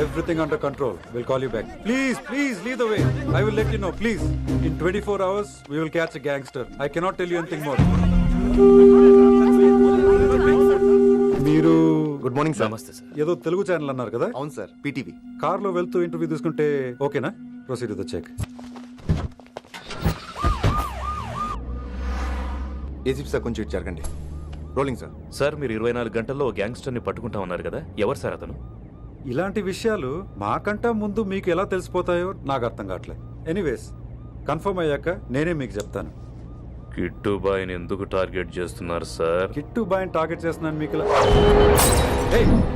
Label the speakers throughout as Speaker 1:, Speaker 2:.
Speaker 1: Everything under control. We'll call you back. Please, lead the way. I will let you know, please. In 24 hours, we will catch a gangster. I cannot tell you anything more. మీరు
Speaker 2: good morning sir.
Speaker 3: నమస్తే sir.
Speaker 1: ఏదో Telugu channel అన్నారు కదా?
Speaker 2: అవును sir, PTV.
Speaker 1: కార్లో వెళ్తూ interview తీసుకుంటే ఓకేనా? Proceed with the check.
Speaker 2: ACP sir కొంచెం ఇటు జరగండి. Rolling sir.
Speaker 3: సార్ మీరు 24 గంటల్లో గ్యాంగ్స్టర్ని పట్టుకుంటా ఉన్నారు కదా, ఎవరు సార్ అతను?
Speaker 1: ఇలాంటి విషయాలు మాకంటా ముందు మీకు ఎలా తెలిసిపోతాయో నాకు అర్థం కావట్లేదు. ఎనీవేస్, కన్ఫర్మ్ అయ్యాక నేనే మీకు చెప్తాను.
Speaker 3: కిట్టు బాయ్ని ఎందుకు టార్గెట్ చేస్తున్నారు సార్?
Speaker 1: కిట్టు బాయ్ని టార్గెట్ చేస్తున్నాను మీకు.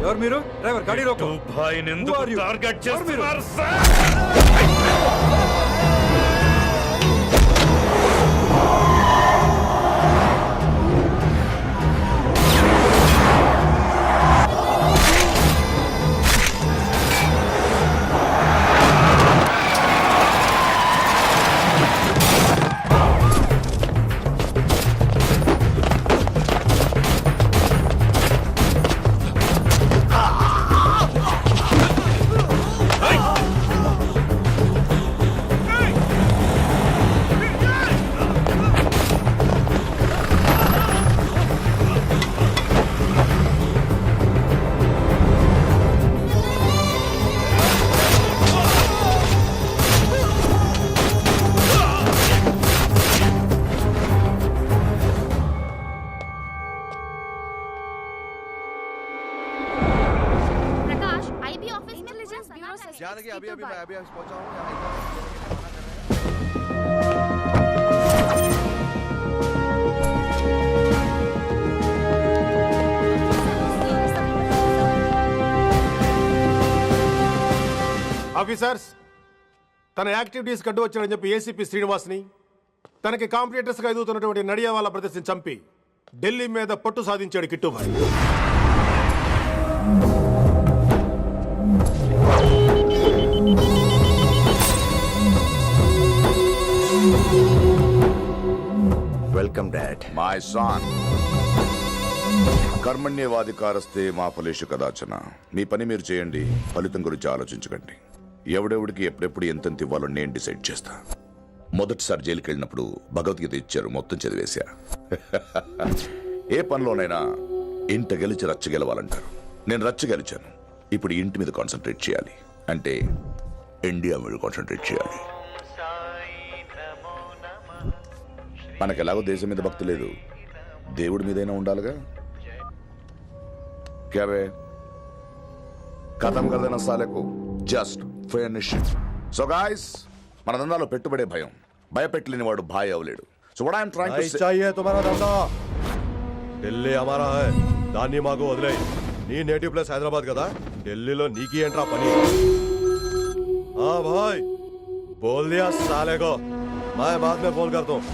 Speaker 1: ఎవరు మీరు? డ్రైవర్ గాడి రోకో.
Speaker 3: కిట్టు బాయ్ని ఎందుకు టార్గెట్ చేస్తున్నారు సార్?
Speaker 2: अभी पहुंचा हूं.
Speaker 4: ఆఫీసర్స్, తన యాక్టివిటీస్ కడ్డు వచ్చాడని చెప్పి ఏసీపీ శ్రీనివాస్ని, తనకి కాంపిటేటర్స్గా ఎదుగుతున్నటువంటి నడియావాల బ్రదర్స్ని చంపి ఢిల్లీ మీద పట్టు సాధించాడు Kittubhai.
Speaker 2: Welcome dad.
Speaker 5: My son, కర్మణ్యవాధికారస్తే మా ఫలేషు కదాచన. మీ పని మీరు చేయండి, ఫలితం గురించి ఆలోచించకండి. ఎవడెవడికి ఎప్పుడెప్పుడు ఎంతెంత ఇవ్వాలో నేను డిసైడ్ చేస్తా. మొదటిసారి జైలుకి వెళ్ళినప్పుడు భగవద్గీత ఇచ్చారు, మొత్తం చదివేశా. ఏ పనిలోనైనా ఇంట గెలిచి రచ్చ గెలవాలంటారు. నేను రచ్చ గెలిచాను. ఇప్పుడు ఇంటి మీద కాన్సన్ట్రేట్ చేయాలి, అంటే ఇండియా మీద కాన్సన్ట్రేట్ చేయాలి. మనకెలాగో దేశం మీద భక్తి లేదు, దేవుడి మీదైనా ఉండాలిగా. క్యావే ఖతం కదన సాలకు జస్ట్ ఫినిష్. సో గాయ్స్, మన దందాలో పెట్టుబడే భయం. భయపెట్టలేని వాడు భాయ్ అవలేడు. So what I'm trying to say,
Speaker 4: चाहिए तुम्हारा धंधा. ఢిల్లీ हमारा है. దాన్ని మాకు వదిలేయ్. నీ నేటివ్ ప్లేస్ హైదరాబాద్ కదా, ఢిల్లీలో నీకి ఏంట్రా పని? हाँ भाई, बोल दिया साले को. मैं बाद में फोन करता हूँ.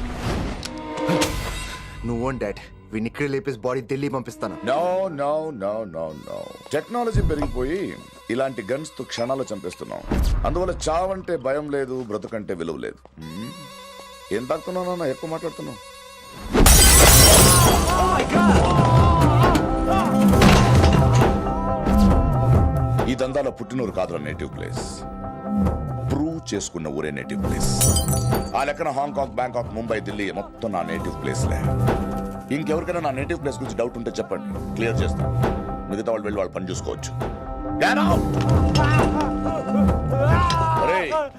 Speaker 2: నువ్వు డాడ్, వీడిని ఇక్కడ లేపేసి బాడీ ఢిల్లీ పంపిస్తాను.
Speaker 5: No no no no no. Technology పెరిగిపోయి ఇలాంటి గన్స్ తో క్షణాలు చంపేస్తున్నాం. అందువల్ల చావంటే భయం లేదు, బ్రతుకంటే విలువ లేదు. ఏం తాగుతున్నావు నాన్న, ఎక్కువ మాట్లాడుతున్నావు. ఈ దందాలో పుట్టినూరు కాదురా నేటివ్ ప్లేస్, ప్రూవ్ చేసుకున్న ఊరే నేటివ్ ప్లేస్. ఆ లెక్కన హాంకాంగ్, బ్యాంకాక్, ముంబై, ఢిల్లీ మొత్తం నా నేటివ్ ప్లేస్లే. ఇంకెవరికైనా నా నేటివ్ ప్లేస్ గురించి డౌట్ ఉంటే చెప్పండి, క్లియర్ చేస్తాను. మిగతా వాళ్ళు వెళ్ళి వాళ్ళు పని చూసుకోవచ్చు.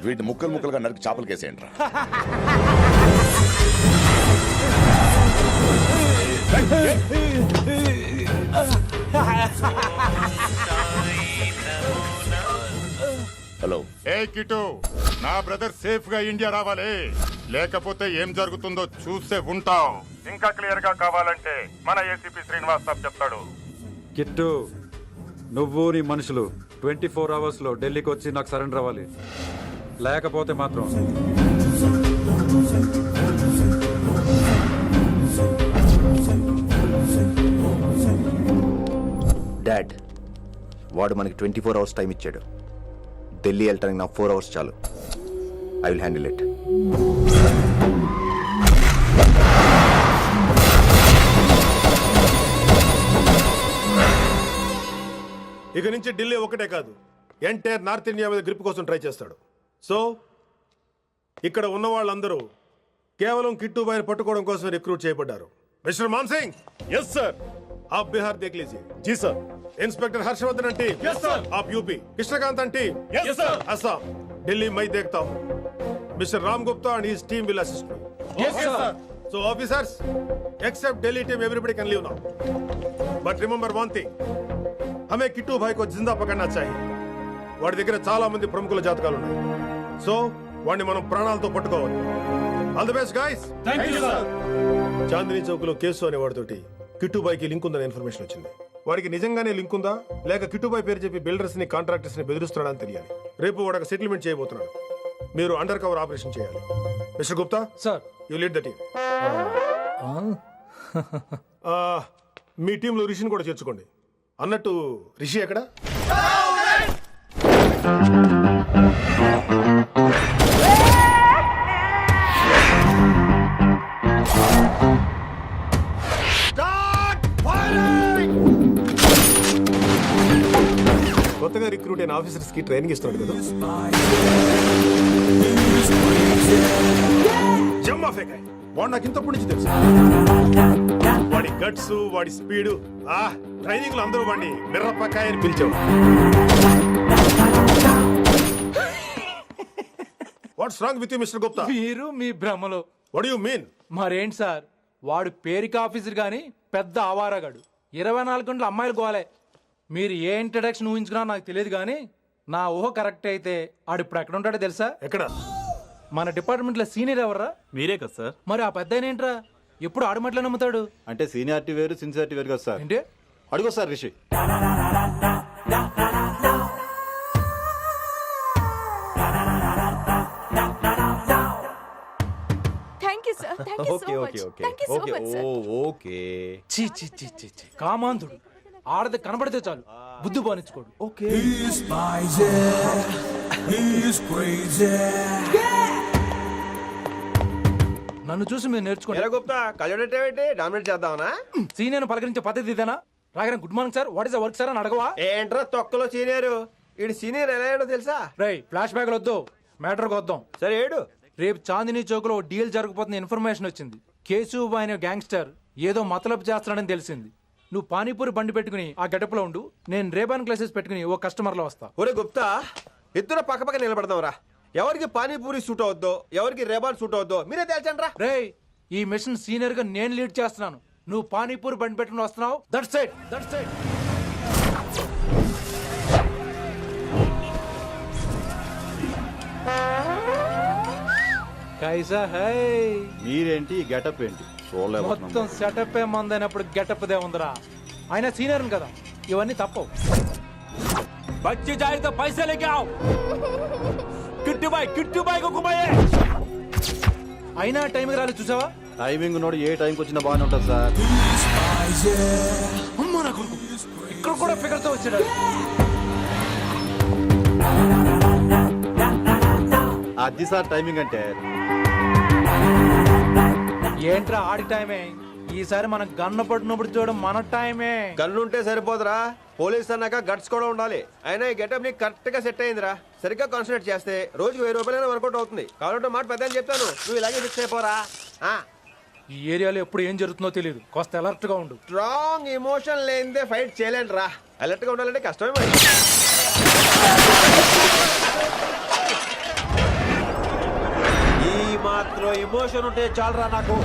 Speaker 5: వీటిని ముక్కలు ముక్కలుగా నరికి చేపలు కేసేయండి రా. హలో.
Speaker 6: ఏ కిటు, నా బ్రదర్ సేఫ్ గా ఇండియా రావాలి, లేకపోతే ఏం జరుగుతుందో చూసే ఉంటావు. ఇంకా క్లియర్ గా కావాలంటే మన ఏసీపీ శ్రీనివాస్ సాబ్ చెప్తాడు.
Speaker 1: కిట్టు, నువ్వు నీ మనుషులు 24 hours లో ఢిల్లీకి వచ్చి నాకు సరెండర్ అవ్వాలి. లేకపోతే మాత్రం
Speaker 2: డాడ్, వాడు మనకి 24 hours టైం ఇచ్చాడు. ఢిల్లీ వెళ్ళటానికి నాకు 4 hours చాలు. I will handle it.
Speaker 4: ఇక నుంచి ఢిల్లీ ఒకటే కాదు,
Speaker 7: ఎంటైర్ నార్త్ ఇండియా మీద గ్రిప్ కోసం ట్రై చేస్తాడు. సో ఇక్కడ ఉన్న వాళ్ళందరూ కేవలం కిట్టుబాయిని పట్టుకోవడం కోసం రిక్రూట్ చేయబడ్డారు. Mister Mansingh,
Speaker 4: yes sir.
Speaker 7: आप बिहार देख लीजिए.
Speaker 4: जी सर.
Speaker 7: इंस्पेक्टर हर्षवर्धन अंटी,
Speaker 4: यस सर.
Speaker 7: आप यूपी. कृष्णकांत अंटी,
Speaker 4: यस सर.
Speaker 7: असम. दिल्ली मैं देखता हूँ. Mister Ram Gupta and his team will assist me.
Speaker 4: Yes sir.
Speaker 7: So officers, except Delhi team, everybody can leave now. But remember one thing, हमें किट्टू भाई को जिंदा पकड़ना चाहिए. వాడి దగ్గర చాలా మంది ప్రముఖుల జాతకాలు ఉన్నాయి. సో వాడిని మనం ప్రాణాలతో పట్టుకోవాలి. All the best guys.
Speaker 4: Thank you sir.
Speaker 7: Chandni Chowk లో కేసు అనే వాడితోటి కిట్టుబాయికి లింక్ ఉందని ఇన్ఫర్మేషన్ వచ్చింది. వాడికి నిజంగానే లింక్ ఉందా లేక కిట్టుబాయి పేరు చెప్పి బిల్డర్స్ ని కాంట్రాక్టర్స్ ని బెదిరిస్తున్నాడని తెలియాలి. రేపు వాడు సెటిల్మెంట్ చేయబోతున్నాడు. మీరు అండర్ కవర్ ఆపరేషన్ చేయాలి. Mister Gupta
Speaker 1: sir.
Speaker 7: You lead the team. మీ టీంలో రిషిని కూడా చేర్చుకోండి. అన్నట్టు రిషి ఎక్కడ? కొత్తగా రిక్రూట్ అయిన ఆఫీసర్స్ కి ట్రైనింగ్ ఇస్తున్నాడు కదా. జమ్మా ఫేకాయ్. వాడు నాకు ఇంతప్పటి నుంచి తెలుసు. వాడి గట్స్, వాడి స్పీడు, ట్రైనింగ్ లో అందరూ వాడిని మిర్రపకాయ అని పిలిచేవాడు. What's wrong with you mister Gupta?
Speaker 8: మీరు మీ భ్రమలో.
Speaker 7: What you mean?
Speaker 8: మరేంటి సార్, వాడు పేరుకి ఆఫీసర్ గాని పెద్ద ఆవారగాడు. 24 గంటలు అమ్మాయిలు గోలే. మీరు ఏ ఇంట్రడక్షన్ ఊహించుకున్నా నాకు తెలియదు కానీ నా ఊహ కరెక్ట్ అయితే ఆడు ఇప్పుడు ఎక్కడ ఉంటాడో తెలుసా?
Speaker 7: ఎక్కడ?
Speaker 8: మన డిపార్ట్మెంట్ లో సీనియర్ ఎవర్రా?
Speaker 3: మీరే కదా సార్.
Speaker 8: మరి ఆ పెద్ద ఏంట్రా ఎప్పుడు ఆడమట్లో నమ్ముతాడు?
Speaker 9: అంటే సీనియారిటీ వేరు సిన్సియారిటీ వేరు కదా సార్.
Speaker 8: ఏంటి
Speaker 9: అడుగు sir Rishi.
Speaker 10: Thank you sir. Thank you so much. Thank you so much sir.
Speaker 9: Okay.
Speaker 8: చీ చీ చీ చీ చీ. కామాంధుడు. ఆడది కనబడితే చాలు బుద్ధి బానించుకోడు.
Speaker 9: ఓకే.
Speaker 8: నన్ను చూసి మీరు నేర్చుకోండి.
Speaker 4: గుప్తా కళ్ళొడేటేంటి డామినేట్ చేద్దామనా?
Speaker 8: సీనియర్ పలకరించే పద్ధతి ఇదేనా? రాగానే good morning sir, what is the work sir అని అడగవా?
Speaker 4: ఏంట్రా తొక్కలో సీనియర్? ఈడు సీనియర్ ఎలా ఏడో తెలుసా?
Speaker 8: రై ఫ్లాష్ బ్యాక్ వద్దు, మ్యాటర్కి వద్దాం.
Speaker 4: సరే ఏడు.
Speaker 8: రేపు చాందినీ చౌక్ లో డీల్ జరగబోతున్న ఇన్ఫర్మేషన్ వచ్చింది. కేశూబాయ్ అనే గ్యాంగ్స్టర్ ఏదో మతలబు చేస్తున్నాడని తెలిసింది. నువ్వు పానీపూరి బండి పెట్టుకుని ఆ గడపలో ఉండు, నేను రేబాన్ క్లాసెస్ పెట్టుకుని ఓ కస్టమర్ లో వస్తా.
Speaker 4: ఒరే గుప్తా, ఇద్దరు పక్క పక్క నిలబడదాంరా. ఎవరికి పానీపూరి సూట్ అవుద్దో ఎవరికి రేబాన్ సూట్ అవుద్దో మీరే తేల్చండి రా.
Speaker 8: రేయ్, ఈ మిషన్ సీనియర్ గా నేను లీడ్ చేస్తున్నాను. నువ్వు పానీపూరి బండి పెట్టుకుని వస్తున్నావు. That's it, that's it. కైసా హై?
Speaker 9: మీరేంటి గెటప్ ఏంటి?
Speaker 8: మొత్తం సెటప్ ఏ మందైనప్పుడు గెటప్ దే ఉందిరా. ఆయన సీనియర్ కదా, ఇవన్నీ తప్పవు. బచ్చి జాయితో పైసా లేకే ఆవ్. కిట్టుబాయ్ కుక్కుబాయే. అయినా టైంకి రాలేదు చూసావా?
Speaker 9: టైమింగ్ నోడు ఏ టైంకి వచ్చినా బాగానే ఉంటుంది సార్.
Speaker 8: అమ్మా నా కొడుకు, ఇక్కడ కూడా ఫిగర్ తో వచ్చాడు.
Speaker 9: అది సార్ టైమింగ్ అంటే.
Speaker 8: ఏంట్రా ఆడి టైమే? ఈసారి మనం గన్ను పట్టినప్పుడు చూడడం మన టైమే.
Speaker 4: గన్ను ఉంటే సరిపోదురా, పోలీస్ అన్నాక గట్స్ కూడా ఉండాలి. అయినా ఈ గెటప్ ని కరెక్ట్ గా సెట్ అయిందిరా. సరిగ్గా కాన్సన్ట్రేట్ చేస్తే రోజుకి 1000 రూపాయలైనా వర్కౌట్ అవుతుంది. కాబట్టి మాట పెద్ద అని చెప్తాను, నువ్వు ఇలాగే ఫిక్స్ అయిపోరా.
Speaker 8: ఈ ఏరియాలో ఎప్పుడు ఏం జరుగుతుందో తెలియదు, కాస్త అలర్ట్ గా ఉండు.
Speaker 4: స్ట్రాంగ్ ఎమోషన్ లేనిదే ఫైట్ చేయలేండి రా. అలర్ట్ గా ఉండాలంటే కష్టమే మరి. ఈ మాత్రం ఎమోషన్ ఉంటే చాలరా నాకు.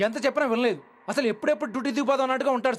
Speaker 8: ఎంత చెప్పినా వినలేదు. అసలు ఎప్పుడెప్పుడు డ్యూటీ దిగిపోదాం అన్నట్టుగా ఉంటాడు